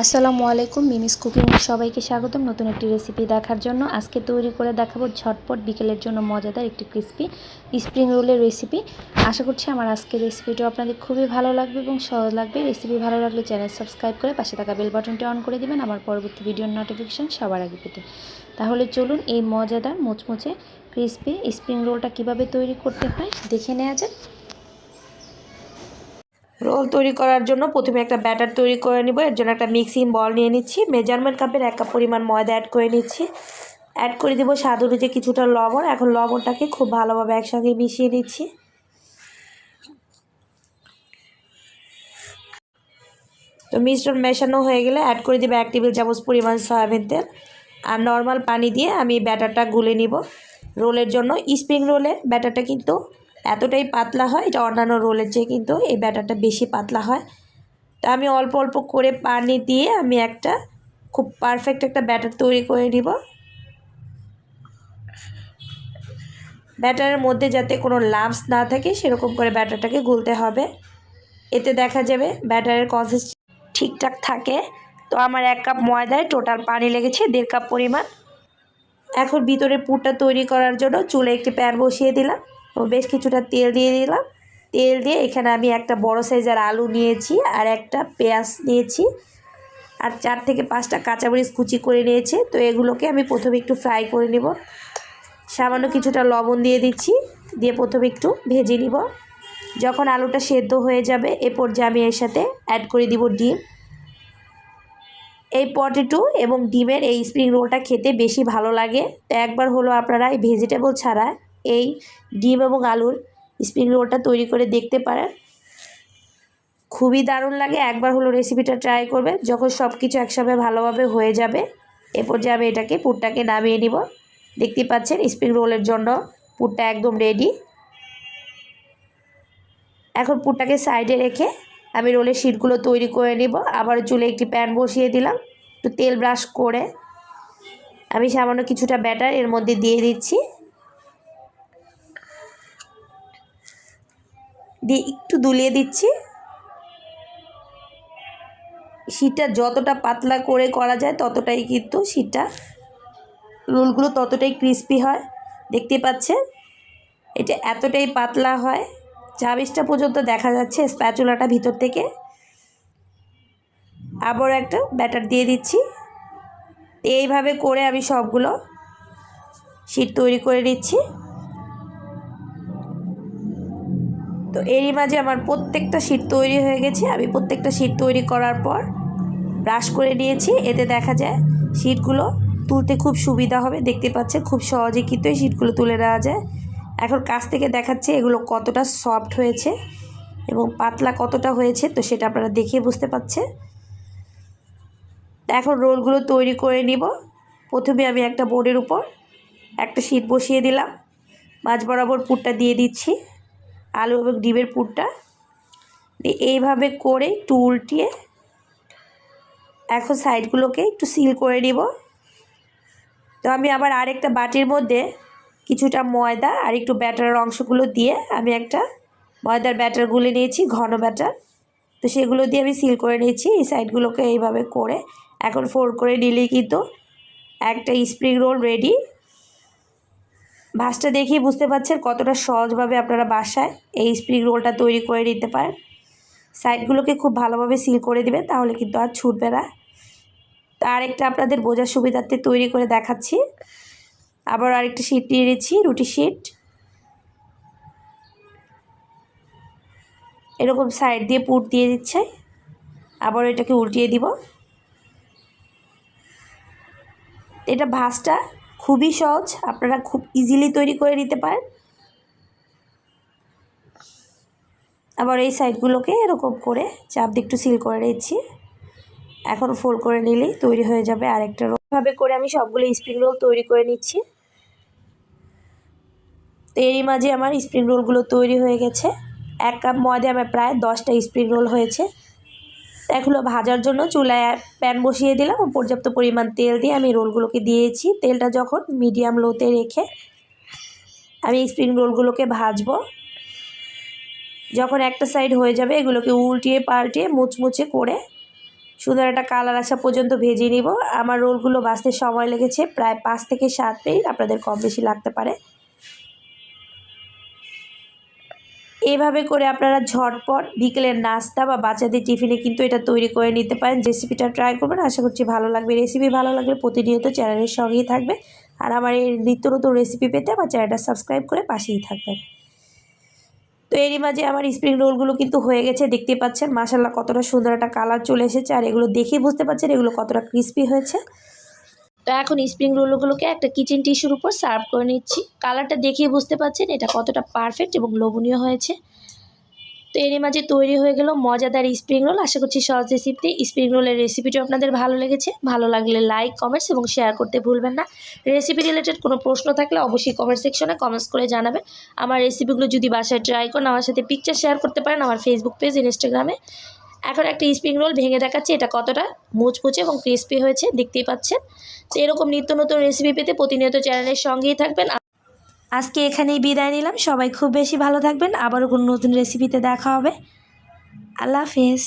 আসসালামু আলাইকুম, Mimi's cooking সবাইকে স্বাগতম নতুন একটি রেসিপি দেখার জন্য। আজকে তৈরি করে দেখাবো ঝটপট বিকেলের জন্য মজাদার একটি ক্রিস্পি স্প্রিং রোলের রেসিপি। আশা করছি আমার আজকের রেসিপিটা আপনাদের খুবই ভালো লাগবে এবং সহজ লাগবে। রেসিপি ভালো লাগলে চ্যানেল সাবস্ক্রাইব করে পাশে থাকা বেল বাটনটি অন করে দিবেন আমার পরবর্তী ভিডিওর নোটিফিকেশান সবার আগে পেতে। তাহলে চলুন এই মজাদার মুচমুচে ক্রিস্পি স্প্রিং রোলটা কিভাবে তৈরি করতে হয় দেখে নেওয়া যাক। রোল তৈরি করার জন্য প্রথমে একটা ব্যাটার তৈরি করে নিব। এর জন্য একটা মিক্সিং বল নিয়ে নিচ্ছি। মেজারমেন্ট কাপের 1 কাপ পরিমাণ ময়দা অ্যাড করে নিচ্ছি। অ্যাড করে দিব স্বাদ অনুযায়ী কিছুটা লবণ। এখন লবণটাকে খুব ভালোভাবে একসঙ্গে মিশিয়ে নিচ্ছি। তো মিশ্রণ মেশানো হয়ে গেলে অ্যাড করে দিব 1 টেবিল চামচ পরিমাণ সয়াবিন তেল আর নর্মাল পানি দিয়ে আমি ব্যাটারটা গুলে নিব। রোলের জন্য স্প্রিং রোলে ব্যাটারটা কিন্তু এতটাই পাতলা হয়, এটা অন্যান্য রোলের চেয়ে কিন্তু এই ব্যাটারটা বেশি পাতলা হয়। তা আমি অল্প অল্প করে পানি দিয়ে আমি একটা খুব পারফেক্ট একটা ব্যাটার তৈরি করে নিব। ব্যাটারের মধ্যে যাতে কোনো লাম্পস না থাকে সেরকম করে ব্যাটারটাকে গুলতে হবে। এতে দেখা যাবে ব্যাটারের কনসিস্টেন্সি ঠিকঠাক থাকে। তো আমার 1 কাপ ময়দায় টোটাল পানি লেগেছে 1.5 কাপ পরিমাণ। এখন ভিতরে পুরটা তৈরি করার জন্য চুলে একটি প্যান বসিয়ে দিলাম ও বেশ কিছুটা তেল দিয়ে দিলাম। তেল দিয়ে এখানে আমি একটা বড় সাইজের আলু নিয়েছি আর একটা পেঁয়াজ নিয়েছি আর 4 থেকে 5টা কাঁচামরিচ কুচি করে নিয়েছি। তো এগুলোকে আমি প্রথমে একটু ফ্রাই করে নেব। সামান্য কিছুটা লবণ দিয়ে দিচ্ছি, দিয়ে প্রথমে একটু ভেজে নিব। যখন আলুটা সেদ্ধ হয়ে যাবে এ পর্যায়ে আমি এর সাথে অ্যাড করে দিব ডিম। এই পটেটো এবং ডিমের এই স্প্রিং রোলটা খেতে বেশি ভালো লাগে। তো একবার হলো আপনারা এই ভেজিটেবল ছাড়া এই ডিম এবং আলুর স্প্রিং রোলটা তৈরি করে দেখতে পারেন, খুবই দারুণ লাগে। একবার হলো রেসিপিটা ট্রাই করবেন। যখন সব কিছু একসাথে ভালোভাবে হয়ে যাবে এরপর যে আমি এটাকে পুরটাকে নামিয়ে নিব। দেখতে পাচ্ছেন স্প্রিং রোলের জন্য পুরটা একদম রেডি। এখন পুরটাকে সাইডে রেখে আমি রোলের শিটগুলো তৈরি করে নিব। আবার চুলে একটি প্যান বসিয়ে দিলাম, একটু তেল ব্রাশ করে আমি সামান্য কিছুটা ব্যাটার এর মধ্যে দিয়ে দিচ্ছি, দিয়ে একটু দুলিয়ে দিচ্ছি। শিটটা যতটা পাতলা করে করা যায় ততটাই কিন্তু শিটটা রোলগুলো ততটাই ক্রিস্পি হয়। দেখতে পাচ্ছেন এটা এতটাই পাতলা হয়, চাবিজটা পর্যন্ত দেখা যাচ্ছে স্প্যাচুলাটা ভিতর থেকে। আবার একটা ব্যাটার দিয়ে দিচ্ছি। এইভাবে করে আমি সবগুলো শিট তৈরি করে নিচ্ছি। তো এরই মাঝে আমার প্রত্যেকটা শিট তৈরি হয়ে গেছে। আমি প্রত্যেকটা শিট তৈরি করার পর ব্রাশ করে নিয়েছি। এতে দেখা যায় শিটগুলো তুলতে খুব সুবিধা হবে। দেখতে পাচ্ছে খুব সহজে কিন্তু এই শিটগুলো তুলে নেওয়া যায়। এখন কাছ থেকে দেখাচ্ছে এগুলো কতটা সফট হয়েছে এবং পাতলা কতটা হয়েছে, তো সেটা আপনারা দেখে বুঝতে পারছেন। এখন রোলগুলো তৈরি করে নিব। প্রথমে আমি একটা বোর্ডের উপর একটা শিট বসিয়ে দিলাম, মাঝ বরাবর পুরটা দিয়ে দিচ্ছি, আলু এবং ডিমের পুরটা এইভাবে করে একটু উল্টিয়ে এখন সাইডগুলোকে একটু সিল করে নিব। তো আমি আবার আরেকটা বাটির মধ্যে কিছুটা ময়দা আর একটু ব্যাটারের অংশগুলো দিয়ে আমি একটা ময়দার ব্যাটার গুলে নিয়েছি, ঘন ব্যাটার। তো সেগুলো দিয়ে আমি সিল করে নিয়েছি এই সাইডগুলোকে এইভাবে করে। এখন ফোল্ড করে নিলেই কিন্তু একটা স্প্রিং রোল রেডি। ভাঁজটা দেখেই বুঝতে পারছেন কতটা সহজভাবে আপনারা বাসায় এই স্প্রিং রোলটা তৈরি করে নিতে পারেন। সাইডগুলোকে খুব ভালোভাবে সিল করে দিবেন, তাহলে কিন্তু আর ছুটবে না। তো আরেকটা আপনাদের বোঝার সুবিধার্থে তৈরি করে দেখাচ্ছি। আবার আরেকটা শিট নিয়ে নিচ্ছি, রুটি শিট। এরকম সাইড দিয়ে পুর দিয়ে দিচ্ছে, আবার এটাকে উল্টিয়ে দিব। এটা ভাঁজটা খুবই সহজ, আপনারা খুব ইজিলি তৈরি করে নিতে পারেন। আবার এই সাইডগুলোকে এরকম করে চাপ দিয়ে একটু সিল করে নিচ্ছি। এখন ফোল্ড করে নিলেই তৈরি হয়ে যাবে আরেকটা রোল। এভাবে করে আমি সবগুলো স্প্রিং রোল তৈরি করে নিচ্ছি। তো এরই মাঝে আমার স্প্রিং রোলগুলো তৈরি হয়ে গেছে। 1 কাপ ময়দা আমার প্রায় 10টা স্প্রিং রোল হয়েছে। এগুলো ভাজার জন্য চুলায় প্যান বসিয়ে দিলাম ও পর্যাপ্ত পরিমাণ তেল দিয়ে আমি রোলগুলোকে দিয়েছি। তেলটা যখন মিডিয়াম লোতে রেখে আমি স্প্রিং রোলগুলোকে ভাজবো। যখন একটা সাইড হয়ে যাবে এগুলোকে উল্টিয়ে পাল্টিয়ে মুচমুচে করে সুন্দর একটা কালার আসা পর্যন্ত ভেজে নিব। আমার রোলগুলো ভাজতে সময় লেগেছে প্রায় 5 থেকে 7 মিনিট, আপনাদের কম বেশি লাগতে পারে। এভাবে করে আপনারা ঝটপট বিকেলের নাস্তা বা বাচ্চাদের টিফিনে কিন্তু এটা তৈরি করে নিতে পারেন। রেসিপিটা ট্রাই করবেন, আশা করছি ভালো লাগবে। রেসিপি ভালো লাগলে প্রতিনিয়ত চ্যানেলের সঙ্গেই থাকবে, আর আমার এই নিত্য নতুন রেসিপি পেতে আমার চ্যানেলটা সাবস্ক্রাইব করে পাশেই থাকবেন। তো এরই মাঝে আমার স্প্রিং রোলগুলো কিন্তু হয়ে গেছে, দেখতে পাচ্ছেন মাশাআল্লাহ কতটা সুন্দর একটা কালার চলে এসেছে, আর এগুলো দেখেই বুঝতে পারছেন এগুলো কতটা ক্রিস্পি হয়েছে। তো এখন স্প্রিং রোলগুলোকে একটা কিচেন টিস্যুর উপর সার্ভ করে নিচ্ছি। কালারটা দেখিয়ে বুঝতে পারছেন এটা কতটা পারফেক্ট এবং লোভনীয় হয়েছে। তো এরই মাঝে তৈরি হয়ে গেল মজাদার স্প্রিং রোল। আশা করছি সহজ রেসিপিতে স্প্রিং রোলের রেসিপিটা আপনাদের ভালো লেগেছে। ভালো লাগলে লাইক, কমেন্টস এবং শেয়ার করতে ভুলবেন না। রেসিপি রিলেটেড কোনো প্রশ্ন থাকলে অবশ্যই কমেন্ট সেকশনে কমেন্টস করে জানাবেন। আমার রেসিপিগুলো যদি বাসায় ট্রাই করেন আমার সাথে পিকচার শেয়ার করতে পারেন আমার ফেসবুক পেজ, ইনস্টাগ্রামে। এখন একটা স্প্রিং রোল ভেঙে দেখাচ্ছি, এটা কতটা মুচমুচে এবং ক্রিস্পি হয়েছে দেখতেই পাচ্ছেন। তো এরকম নিত্য নতুন রেসিপি পেতে প্রতিনিয়ত চ্যানেলের সঙ্গেই থাকবেন। আজকে এখানেই বিদায় নিলাম, সবাই খুব বেশি ভালো থাকবেন। আবারও কোনো নতুন রেসিপিতে দেখা হবে। আল্লাহ হাফেজ।